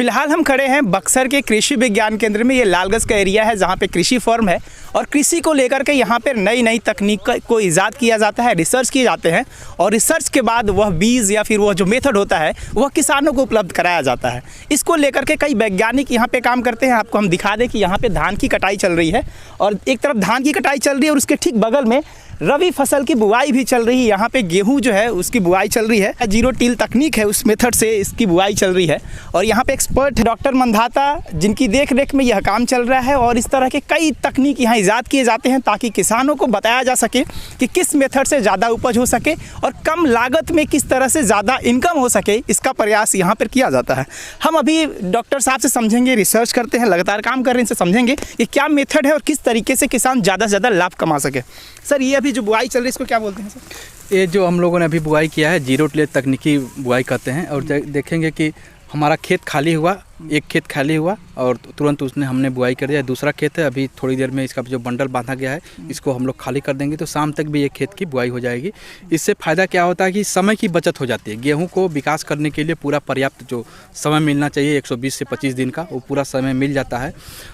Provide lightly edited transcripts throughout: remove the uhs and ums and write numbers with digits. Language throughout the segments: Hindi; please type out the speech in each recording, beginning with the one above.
फिलहाल हम खड़े हैं बक्सर के कृषि विज्ञान केंद्र में। ये लालगंज का एरिया है जहाँ पे कृषि फॉर्म है और कृषि को लेकर के यहाँ पर नई नई तकनीक को ईजाद किया जाता है, रिसर्च किए जाते हैं और रिसर्च के बाद वह बीज या फिर वह जो मेथड होता है वह किसानों को उपलब्ध कराया जाता है। इसको लेकर के कई वैज्ञानिक यहाँ पे काम करते हैं। आपको हम दिखा दें कि यहाँ पे धान की कटाई चल रही है और एक तरफ धान की कटाई चल रही है और उसके ठीक बगल में रबी फसल की बुआई भी चल रही है। यहाँ पे गेहूं जो है उसकी बुआई चल रही है। जीरो टिल तकनीक है, उस मेथड से इसकी बुआई चल रही है और यहाँ पे एक्सपर्ट डॉक्टर मंधाता जिनकी देख रेख में यह काम चल रहा है। और इस तरह के कई तकनीक यहाँ ईजाद किए जाते हैं ताकि किसानों को बताया जा सके कि किस मेथड से ज़्यादा उपज हो सके और कम लागत में किस तरह से ज़्यादा इनकम हो सके, इसका प्रयास यहाँ पर किया जाता है। हम अभी डॉक्टर साहब से समझेंगे, रिसर्च करते हैं, लगातार काम कर रहे हैं, इनसे समझेंगे कि क्या मेथड है और किस तरीके से किसान ज़्यादा से ज़्यादा लाभ कमा सके। सर, ये अभी जो बुआई चल रही है इसको क्या बोलते हैं सर? ये जो हम लोगों ने अभी बुआई किया है जीरो टिल तकनीकी बुआई करते हैं। और देखेंगे कि हमारा खेत खाली हुआ, एक खेत खाली हुआ और तुरंत उसने हमने बुआई कर दिया। दूसरा खेत है, अभी थोड़ी देर में इसका जो बंडल बांधा गया है इसको हम लोग खाली कर देंगे तो शाम तक भी ये खेत की बुआई हो जाएगी। इससे फ़ायदा क्या होता है कि समय की बचत हो जाती है। गेहूं को विकास करने के लिए पूरा पर्याप्त जो समय मिलना चाहिए 120 से 25 दिन का, वो पूरा समय मिल जाता है।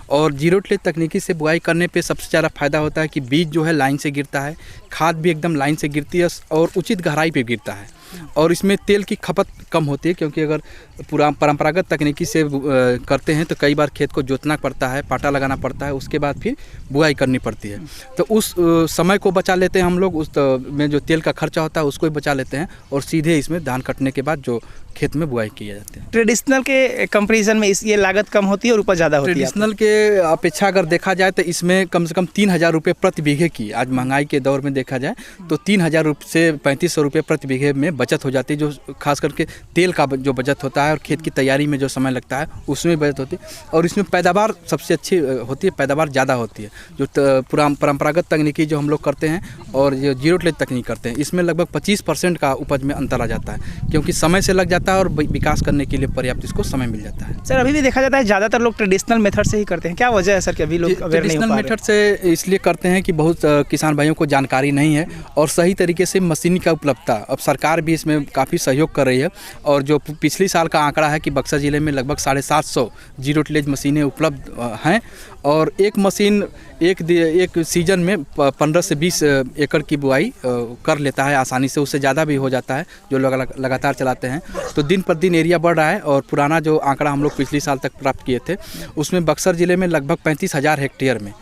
और जीरो टिल तकनीकी से बुआई करने पर सबसे ज़्यादा फ़ायदा होता है कि बीज जो है लाइन से गिरता है, खाद भी एकदम लाइन से गिरती है और उचित गहराई पर गिरता है और इसमें तेल की खपत कम होती है। क्योंकि अगर पूरा परंपरागत तकनीकी से करते हैं तो कई बार खेत को जोतना पड़ता है, पाटा लगाना पड़ता है, उसके बाद फिर बुआई करनी पड़ती है। तो उस समय को बचा लेते हैं हम लोग, उस में जो तेल का खर्चा होता है उसको भी बचा लेते हैं और सीधे इसमें धान कटने के बाद जो खेत में बुआई किया जाते हैं। ट्रेडिशनल के कंपैरिजन में ये लागत कम होती है और उपज ज़्यादा होती है। ट्रेडिशनल के अपेक्षा अगर देखा जाए तो इसमें कम से कम 3,000 रुपये प्रति बीघे की, आज महंगाई के दौर में देखा जाए तो 3,000 से 3,500 रुपये प्रति बीघे में बचत हो जाती है। जो खास करके तेल का जो बचत होता है और खेत की तैयारी में जो समय लगता है उसमें बचत होती है और इसमें पैदावार सबसे अच्छी होती है, पैदावार ज़्यादा होती है। जो परंपरागत तकनीकी जो हम लोग करते हैं और जो जीरो टिल तकनीक करते हैं इसमें लगभग 25% का उपज में अंतर आ जाता है क्योंकि समय से लग जाता है और विकास करने के लिए पर्याप्त इसको समय मिल जाता है। सर, अभी भी देखा जाता है ज़्यादातर लोग ट्रेडिशनल मेथड से ही करते हैं, क्या वजह है सर कि अभी लोग ट्रेडिशनल मेथड से इसलिए करते हैं कि बहुत किसान भाइयों को जानकारी नहीं है और सही तरीके से मशीन का उपलब्धता, अब सरकार भी इसमें काफ़ी सहयोग कर रही है। और जो पिछले साल का आंकड़ा है कि बक्सर ज़िले में लगभग 750 जीरो टिलेज मशीनें उपलब्ध हैं और एक मशीन एक सीजन में 15 से 20 एकड़ की बुआई कर लेता है आसानी से, उससे ज़्यादा भी हो जाता है जो लोग लगातार चलाते हैं। तो दिन पर दिन एरिया बढ़ रहा है और पुराना जो आंकड़ा हम लोग पिछले साल तक प्राप्त किए थे उसमें बक्सर ज़िले में लगभग 35,000 हेक्टेयर में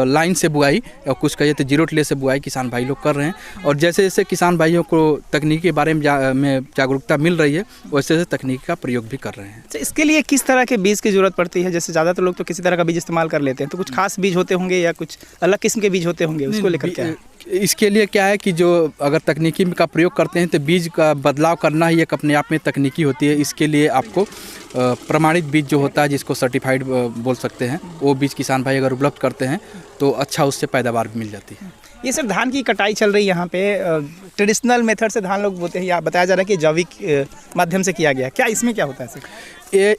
लाइन से बुआई और कुछ कहिए तो जीरो टिल से बुआई किसान भाई लोग कर रहे हैं। और जैसे जैसे किसान भाइयों को तकनीक के बारे में जागरूकता मिल रही है वैसे वैसे तकनीक का प्रयोग भी कर रहे हैं। तो इसके लिए किस तरह के बीज की ज़रूरत पड़ती है? जैसे ज़्यादातर लोग तो किसी तरह का बीज इस्तेमाल कर लेते हैं, तो कुछ खास बीज होते होंगे या कुछ अलग किस्म के बीज होते होंगे, उसको लेकर क्या है? इसके लिए क्या है कि जो अगर तकनीकी का प्रयोग करते हैं तो बीज का बदलाव करना ही एक अपने आप में तकनीकी होती है। इसके लिए आपको प्रमाणित बीज जो होता है जिसको सर्टिफाइड बोल सकते हैं, वो बीज किसान भाई अगर उपलब्ध करते हैं तो अच्छा उससे पैदावार भी मिल जाती है। ये सर धान की कटाई चल रही है यहाँ पे, ट्रेडिशनल मेथड से धान लोग बोते हैं या बताया जा रहा है कि जैविक माध्यम से किया गया, क्या इसमें क्या होता है सर?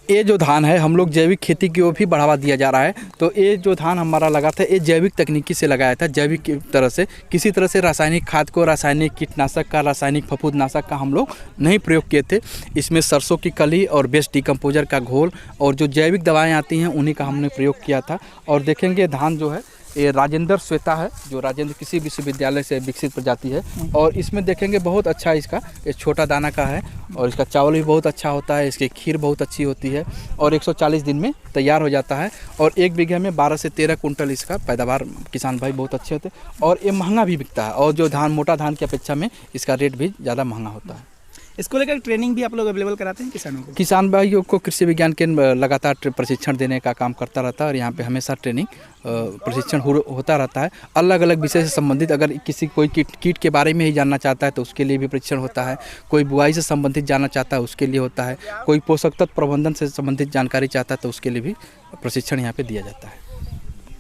ये जो धान है हम लोग जैविक खेती की ओर भी बढ़ावा दिया जा रहा है। तो ये जो धान हमारा लगा था ये जैविक तकनीकी से लगाया था, जैविक की तरह से, किसी तरह से रासायनिक खाद को, रासायनिक कीटनाशक का, रासायनिक फफूंदनाशक का हम लोग नहीं प्रयोग किए थे। इसमें सरसों की कली और बेस्ट डिकम्पोजर का घोल और जो जैविक दवाएँ आती हैं उन्हीं का हमने प्रयोग किया था। और देखेंगे धान जो है ये राजेंद्र श्वेता है जो राजेंद्र कृषि विश्वविद्यालय से विकसित प्रजाति है और इसमें देखेंगे बहुत अच्छा इसका ये छोटा दाना का है और इसका चावल भी बहुत अच्छा होता है, इसकी खीर बहुत अच्छी होती है और 140 दिन में तैयार हो जाता है और एक बीघे में 12 से 13 कुंटल इसका पैदावार किसान भाई बहुत अच्छे होते हैं और ये महंगा भी बिकता है और जो धान मोटा धान की अपेक्षा में इसका रेट भी ज़्यादा महंगा होता है। इसको लेकर ट्रेनिंग भी आप लोग अवेलेबल कराते हैं किसानों को? किसान भाइयों को कृषि विज्ञान केंद्र लगातार प्रशिक्षण देने का काम करता रहता है और यहाँ पे हमेशा ट्रेनिंग प्रशिक्षण होता रहता है। अलग अलग विषय से संबंधित, अगर किसी कोई कीट के बारे में ही जानना चाहता है तो उसके लिए भी प्रशिक्षण होता है, कोई बुआई से संबंधित जानना चाहता है उसके लिए होता है, कोई पोषक तत्व प्रबंधन से संबंधित जानकारी चाहता है तो उसके लिए भी प्रशिक्षण यहाँ पर दिया जाता है।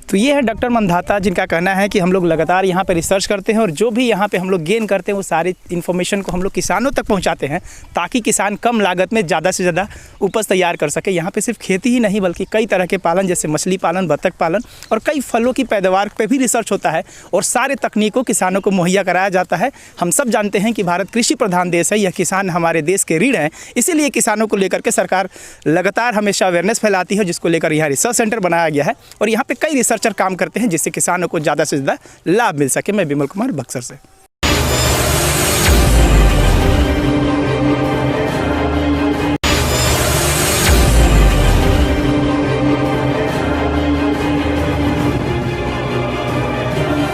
तो ये है डॉक्टर मंधाता, जिनका कहना है कि हम लोग लगातार यहाँ पे रिसर्च करते हैं और जो भी यहाँ पे हम लोग गेन करते हैं वो सारी इन्फॉर्मेशन को हम लोग किसानों तक पहुँचाते हैं, ताकि किसान कम लागत में ज़्यादा से ज़्यादा उपज तैयार कर सके। यहाँ पे सिर्फ खेती ही नहीं बल्कि कई तरह के पालन, जैसे मछली पालन, बतख पालन और कई फलों की पैदावार पे भी रिसर्च होता है और सारे तकनीकों किसानों को मुहैया कराया जाता है। हम सब जानते हैं कि भारत कृषि प्रधान देश है, यह किसान हमारे देश के रीढ़ हैं, इसीलिए किसानों को लेकर के सरकार लगातार हमेशा अवेयरनेस फैलाती है, जिसको लेकर यहाँ रिसर्च सेंटर बनाया गया है और यहाँ पे कई रिसर्चर काम करते हैं जिससे किसानों को ज़्यादा से ज़्यादा लाभ मिल सके। मैं विमल कुमार बक्सर से।